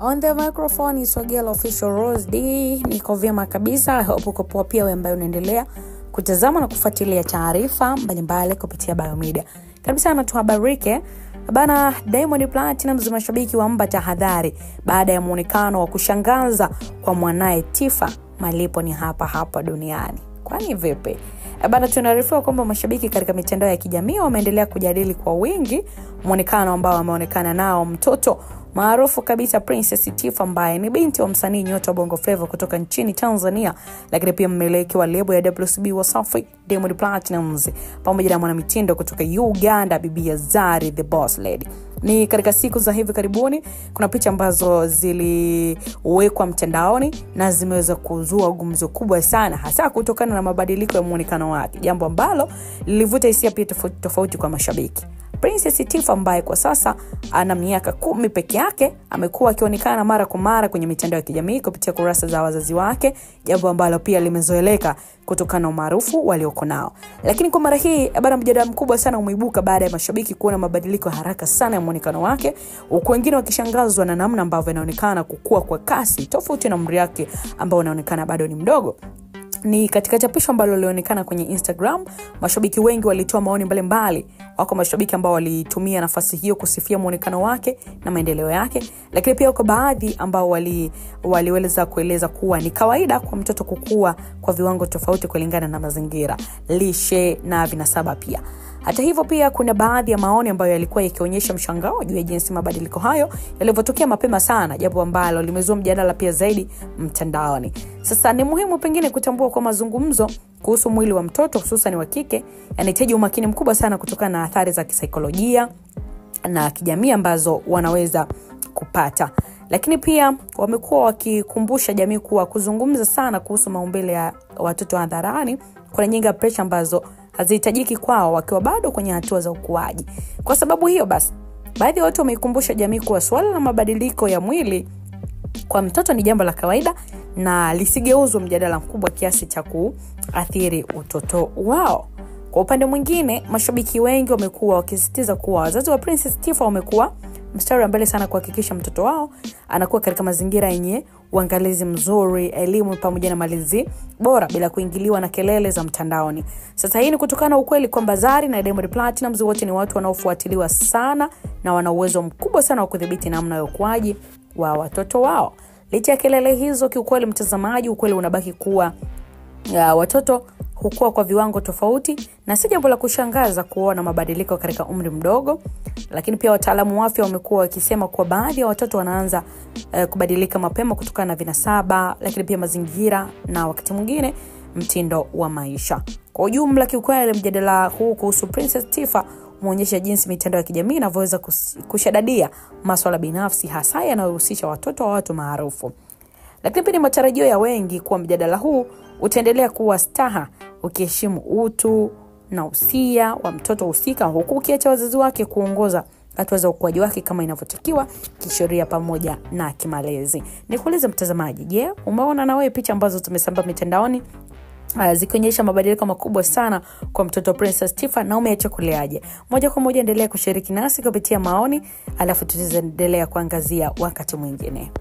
On the microphone is Wagel Official Rose D. Niko vyema kabisa. Hope uko poa pia wewe ambaye unaendelea kutazama na kufuatilia taarifa mbalimbali kupitia Biomedia. Kabisa na tuhabarike bana, Diamond Platnumz mashabiki waomba tahadhari baada ya muonekano wa kushangaza kwa mwanae Tifa. Malipo ni hapa hapa duniani. Kwani vipi? Bana, tunaarifiwa kwamba mashabiki katika mitandao ya kijamii wameendelea kujadili kwa wingi muonekano ambao ameonekana nao mtoto maarufu kabisa Princess Tifa, ambaye ni binti wa msanii nyota wa Bongo Flava kutoka nchini Tanzania, lakini pia mmiliki wa lebo ya WCB Wasafi Diamond Platnumz, pamoja na mwanamitindo kutoka Uganda Bibi Zari the Boss Lady. Ni katika siku za hivi karibuni kuna picha ambazo ziliwekwa mtandaoni na zimeweza kuzua gumzo kubwa sana, hasa kutokana na mabadiliko ya muonekano wake, jambo ambalo lilivuta hisia pia tofauti kwa mashabiki. Princess Tifa, ambaye kwa sasa ana miaka 10 peke yake, amekuwa akionekana mara kwa mara kwenye mitandao ya kijamii kupitia kurasa za wazazi wake, jambo ambalo pia limezoeleka kutokana na umaarufu walioko nao. Lakini kwa mara hii bado mjadala mkubwa sana umeibuka baada ya mashabiki kuona mabadiliko haraka sana ya muonekano wake, huku wengine wakishangazwa na namna ambavyo inaonekana kukua kwa kasi tofauti na umri wake ambao unaonekana bado ni mdogo. Ni katika chapisho ambalo lilionekana kwenye Instagram, mashabiki wengi walitoa maoni mbalimbali. Wako mashabiki ambao walitumia nafasi hiyo kusifia muonekano wake na maendeleo yake, lakini pia wako baadhi ambao waliweza kueleza kuwa ni kawaida kwa mtoto kukua kwa viwango tofauti kulingana na mazingira, lishe na vinasaba pia. Hata hivyo pia kuna baadhi ya maoni ambayo yalikuwa yakionyesha mshangao juu ya jinsi mabadiliko hayo yalivyotokea mapema sana, jambo ambalo limezua mjadala pia zaidi mtandaoni. Sasa ni muhimu pengine kutambua kwa mazungumzo kuhusu mwili wa mtoto, hususan wa kike, yanahitaji umakini mkubwa sana kutokana na athari za kisaikolojia na kijamii ambazo wanaweza kupata. Lakini pia wamekuwa wakikumbusha jamii kuwa kuzungumza sana kuhusu maumbile ya watoto hadharani kuna nyinga pressure ambazo hazihitajiki kwao wakiwa bado kwenye hatua za ukuaji. Kwa sababu hiyo basi, baadhi ya watu wameikumbusha jamii kuwa swala la mabadiliko ya mwili kwa mtoto ni jambo la kawaida na lisigeuzwe mjadala mkubwa kiasi cha kuathiri utoto wao. Kwa upande mwingine, mashabiki wengi wamekuwa wakisisitiza kuwa wazazi wa Princess Tifa wamekuwa mstari wa mbele sana kuhakikisha mtoto wao anakuwa katika mazingira yenye uangalizi mzuri, elimu pamoja na malezi bora bila kuingiliwa na kelele za mtandaoni. Sasa hii ni kutokana na ukweli kwamba Zari na Diamond Platnumz wote ni watu wanaofuatiliwa sana na wana uwezo mkubwa sana wa kudhibiti namna ya ukuaji wa watoto wao. Licha ya kelele hizo, kiukweli mtazamaji, ukweli unabaki kuwa watoto hukua kwa viwango tofauti na si jambo la kushangaza kuona mabadiliko katika umri mdogo. Lakini pia wataalamu wa afya wamekuwa wakisema kuwa baadhi ya watoto wanaanza kubadilika mapema kutokana na vinasaba, lakini pia mazingira na wakati mwingine mtindo wa maisha. Kwa ujumla, kiukweli mjadala huu kuhusu Princess Tifa umeonyesha jinsi mitandao ya kijamii inavyoweza kushadadia masuala binafsi, hasa yanayohusisha watoto wa watu maarufu. Lakini pia ni matarajio ya wengi kuwa mjadala huu utaendelea kuwa staha, ukiheshimu utu na usia wa mtoto husika, huku ukiacha wazazi wake kuongoza hatua za ukuaji wake kama inavyotakiwa kisheria pamoja na kimalezi. Nikuulize mtazamaji, je, umeona na wewe picha ambazo tumesambaa mitandaoni zikionyesha mabadiliko makubwa sana kwa mtoto Princess Tifa, na umeyachukuliaje? Moja kwa moja endelea kushiriki nasi kupitia maoni, alafu tutaendelea kuangazia wakati mwingine.